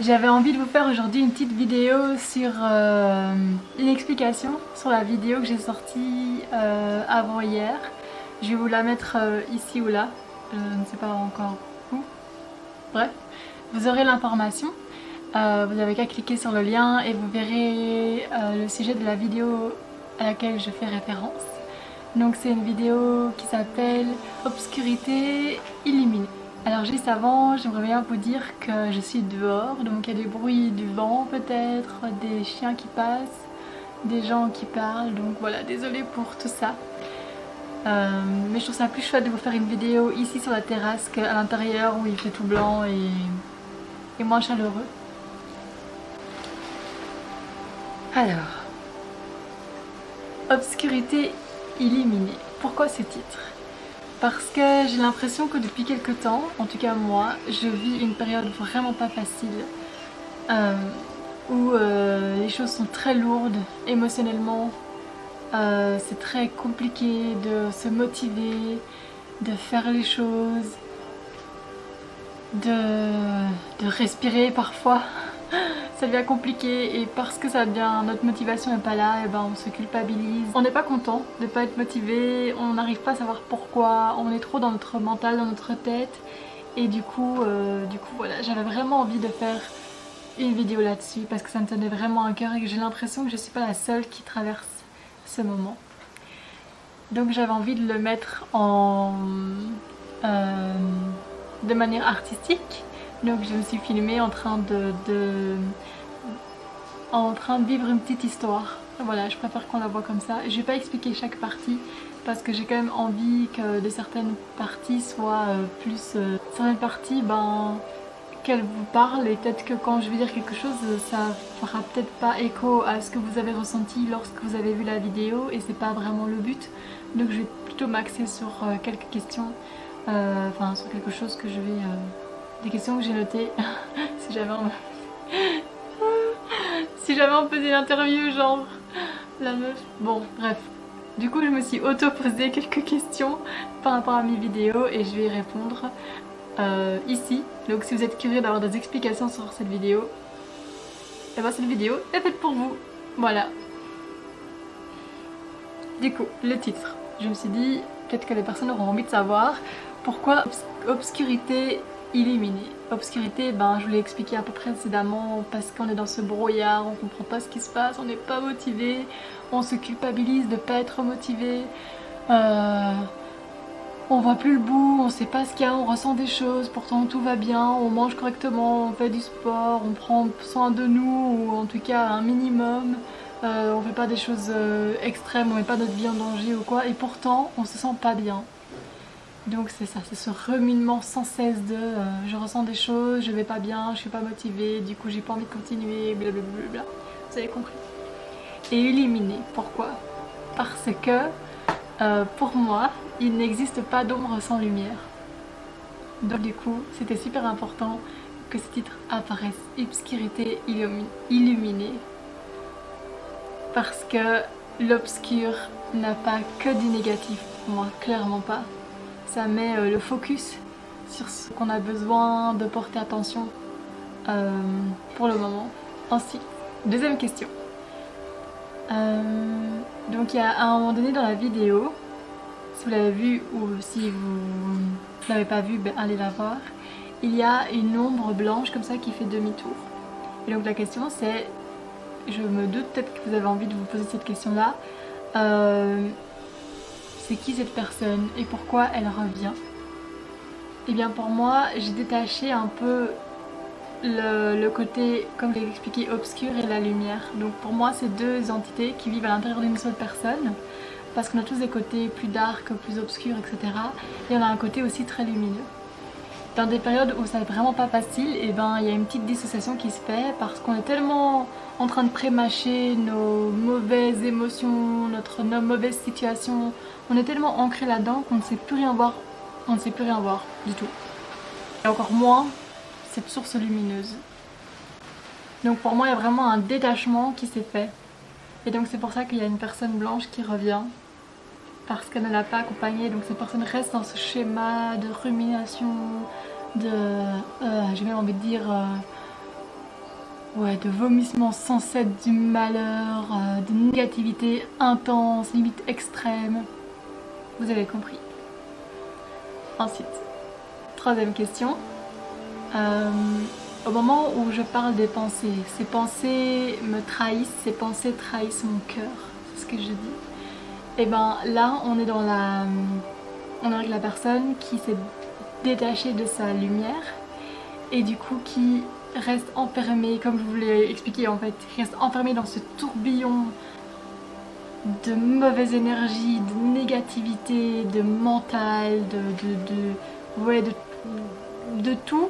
J'avais envie de vous faire aujourd'hui une petite vidéo sur une explication sur la vidéo que j'ai sortie avant hier. Je vais vous la mettre ici ou là, je ne sais pas encore où. Bref, vous aurez l'information. Vous n'avez qu'à cliquer sur le lien et vous verrez le sujet de la vidéo à laquelle je fais référence. Donc c'est une vidéo qui s'appelle Obscurité illuminée. Alors juste avant, j'aimerais bien vous dire que je suis dehors, donc il y a des bruits du vent peut-être, des chiens qui passent, des gens qui parlent, donc voilà, désolée pour tout ça. Mais je trouve ça plus chouette de vous faire une vidéo ici sur la terrasse qu'à l'intérieur où il fait tout blanc et moins chaleureux. Alors, Obscurité illuminée. Pourquoi ce titre ? Parce que j'ai l'impression que depuis quelques temps, en tout cas moi, je vis une période vraiment pas facile où les choses sont très lourdes émotionnellement. C'est très compliqué de se motiver, de faire les choses, de respirer parfois. Ça devient compliqué et parce que notre motivation n'est pas là, et ben on se culpabilise. On n'est pas content de pas être motivé, on n'arrive pas à savoir pourquoi, on est trop dans notre mental, dans notre tête. Et du coup voilà, j'avais vraiment envie de faire une vidéo là-dessus parce que ça me tenait vraiment à cœur et que j'ai l'impression que je suis pas la seule qui traverse ce moment. Donc j'avais envie de le mettre de manière artistique. Donc je me suis filmée en train de vivre une petite histoire. Voilà, je préfère qu'on la voit comme ça. Je vais pas expliquer chaque partie parce que j'ai quand même envie que de certaines parties soient certaines parties, qu'elles vous parlent, et peut-être que quand je vais dire quelque chose, ça fera peut-être pas écho à ce que vous avez ressenti lorsque vous avez vu la vidéo et c'est pas vraiment le but. Donc je vais plutôt m'axer sur quelques questions, sur quelque chose que je vais... des questions que j'ai notées si jamais on faisait une interview genre la meuf. Bon bref, du coup je me suis auto-posé quelques questions par rapport à mes vidéos et je vais y répondre ici. Donc si vous êtes curieux d'avoir des explications sur cette vidéo, et ben cette vidéo est faite pour vous. Voilà. Du coup, le titre. Je me suis dit, peut-être que les personnes auront envie de savoir pourquoi Obscurité illuminée. Obscurité, je vous l'ai expliqué un peu précédemment, parce qu'on est dans ce brouillard, on comprend pas ce qui se passe, on n'est pas motivé, on se culpabilise de pas être motivé, on voit plus le bout, on sait pas ce qu'il y a, on ressent des choses, pourtant tout va bien, on mange correctement, on fait du sport, on prend soin de nous, ou en tout cas un minimum. On fait pas des choses extrêmes, on met pas notre vie en danger ou quoi, et pourtant on se sent pas bien. Donc c'est ça, c'est ce remunement sans cesse de je ressens des choses, je vais pas bien, je suis pas motivée, du coup j'ai pas envie de continuer, blablabla. Vous avez compris. Et éliminer, pourquoi ? Parce que pour moi, il n'existe pas d'ombre sans lumière. Donc du coup, c'était super important que ce titre apparaisse, Obscurité illuminée. Parce que l'obscur n'a pas que du négatif pour moi, clairement pas. Ça met le focus sur ce qu'on a besoin de porter attention pour le moment. Ensuite, deuxième question. Donc il y a à un moment donné dans la vidéo, si vous l'avez vu ou si vous ne l'avez pas vu, allez la voir. Il y a une ombre blanche comme ça qui fait demi-tour. Et donc la question c'est, je me doute peut-être que vous avez envie de vous poser cette question-là. C'est qui cette personne et pourquoi elle revient ? Et bien pour moi, j'ai détaché un peu le côté, comme je l'ai expliqué, obscur et la lumière. Donc pour moi, c'est deux entités qui vivent à l'intérieur d'une seule personne, parce qu'on a tous des côtés plus dark, plus obscurs, etc. Et on a un côté aussi très lumineux. Dans des périodes où ça n'est vraiment pas facile, et il y a une petite dissociation qui se fait parce qu'on est tellement en train de prémâcher nos mauvaises émotions, nos mauvaises situations. On est tellement ancré là-dedans qu'on ne sait plus rien voir. On ne sait plus rien voir du tout. Et encore moins cette source lumineuse. Donc pour moi, il y a vraiment un détachement qui s'est fait. Et donc c'est pour ça qu'il y a une personne blanche qui revient. Parce qu'elle ne l'a pas accompagnée. Donc cette personne reste dans ce schéma de rumination, j'ai même envie de dire ouais, de vomissements sans cesse, du malheur, de négativité intense, limite extrême. Vous avez compris. Ensuite, troisième question. Au moment où je parle des pensées, ces pensées me trahissent, ces pensées trahissent mon cœur, c'est ce que je dis. Et ben là, on est avec la personne qui s'est détachée de sa lumière et du coup qui reste enfermée, comme je vous l'ai expliqué en fait, qui reste enfermée dans ce tourbillon de mauvaise énergie, de négativité, de mental, de tout.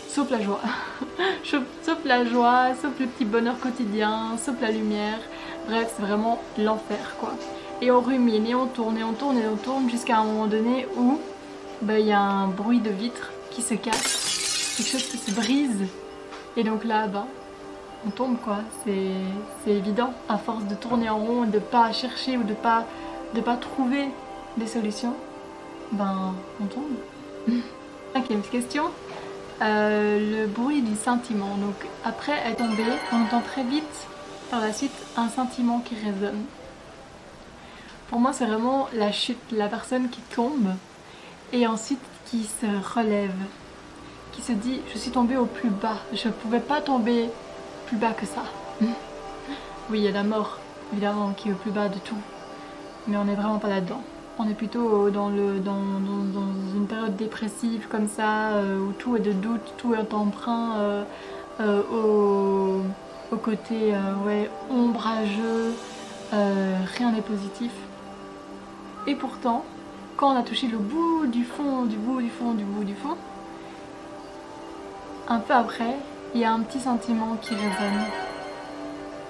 Sauf la joie. Sauf la joie, sauf le petit bonheur quotidien, sauf la lumière. Bref, c'est vraiment l'enfer quoi. Et on rumine et on tourne et on tourne et on tourne jusqu'à un moment donné où il y a un bruit de vitre qui se casse, quelque chose qui se brise. Et donc là, on tombe quoi. C'est évident. À force de tourner en rond et de pas chercher ou de pas trouver des solutions, on tombe. Cinquième question. Le bruit du sentiment. Donc après être tombé, on entend très vite par la suite un sentiment qui résonne. Pour moi c'est vraiment la chute, la personne qui tombe et ensuite qui se relève, qui se dit je suis tombée au plus bas, je ne pouvais pas tomber plus bas que ça. Oui, il y a la mort évidemment qui est au plus bas de tout, mais on n'est vraiment pas là-dedans. On est plutôt dans une période dépressive comme ça, où tout est de doute, tout est emprunt au côté ombrageux, rien n'est positif. Et pourtant, quand on a touché le bout du fond, un peu après, il y a un petit sentiment qui résonne,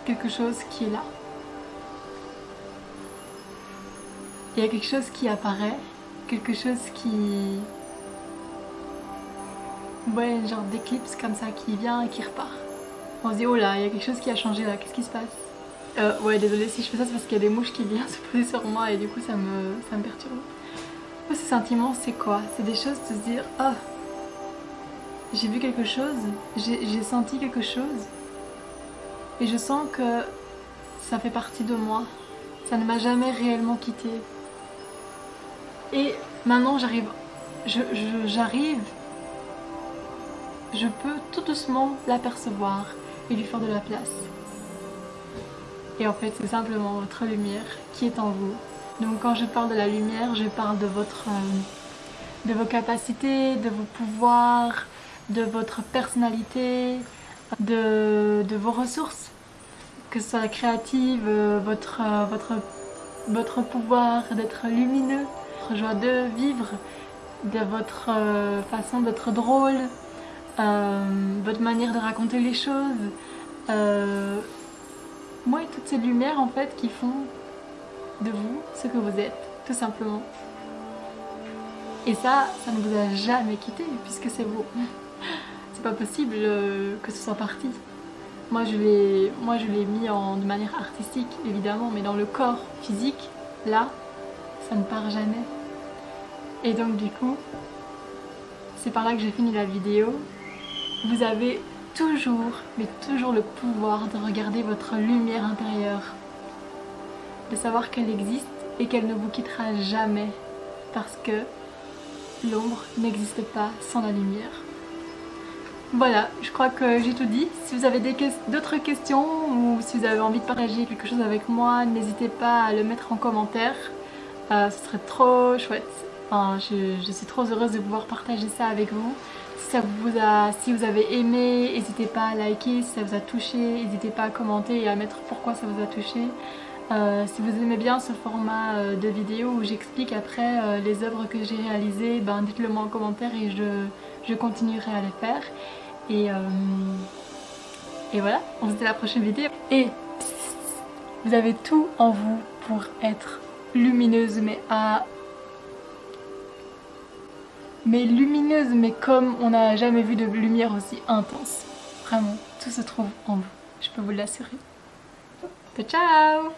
quelque chose qui est là. Il y a quelque chose qui apparaît, quelque chose qui... ouais, genre d'éclipse comme ça qui vient et qui repart. On se dit oh là, il y a quelque chose qui a changé là, qu'est-ce qui se passe? Ouais, désolée si je fais ça, c'est parce qu'il y a des mouches qui viennent se poser sur moi et du coup ça me perturbe. Ce sentiment c'est quoi? C'est des choses de se dire oh, j'ai vu quelque chose, j'ai senti quelque chose et je sens que ça fait partie de moi, ça ne m'a jamais réellement quittée. Et maintenant j'arrive, je peux tout doucement l'apercevoir et lui faire de la place. Et en fait c'est simplement votre lumière qui est en vous. Donc quand je parle de la lumière, je parle de vos capacités, de vos pouvoirs, de votre personnalité, de vos ressources, que ce soit la créative, votre pouvoir d'être lumineux, votre joie de vivre, de votre façon d'être drôle, votre manière de raconter les choses. Moi, toutes ces lumières en fait qui font de vous ce que vous êtes, tout simplement. Et ça ne vous a jamais quitté puisque c'est vous. C'est pas possible que ce soit parti. Moi je l'ai mis de manière artistique évidemment, mais dans le corps physique, là, ça ne part jamais. Et donc du coup, c'est par là que j'ai fini la vidéo. Vous avez toujours, mais toujours le pouvoir de regarder votre lumière intérieure, de savoir qu'elle existe et qu'elle ne vous quittera jamais, parce que l'ombre n'existe pas sans la lumière. Voilà, je crois que j'ai tout dit. Si vous avez d'autres questions ou si vous avez envie de partager quelque chose avec moi, n'hésitez pas à le mettre en commentaire. Ce serait trop chouette. Enfin, je suis trop heureuse de pouvoir partager ça avec vous. Si vous avez aimé, n'hésitez pas à liker. Si ça vous a touché, n'hésitez pas à commenter et à mettre pourquoi ça vous a touché. Si vous aimez bien ce format de vidéo où j'explique après les œuvres que j'ai réalisées, dites-le moi en commentaire et je continuerai à les faire. Et voilà, on se dit à la prochaine vidéo. Et vous avez tout en vous pour être lumineuse, mais lumineuse, mais comme on n'a jamais vu de lumière aussi intense. Vraiment, tout se trouve en vous, je peux vous l'assurer. Ciao!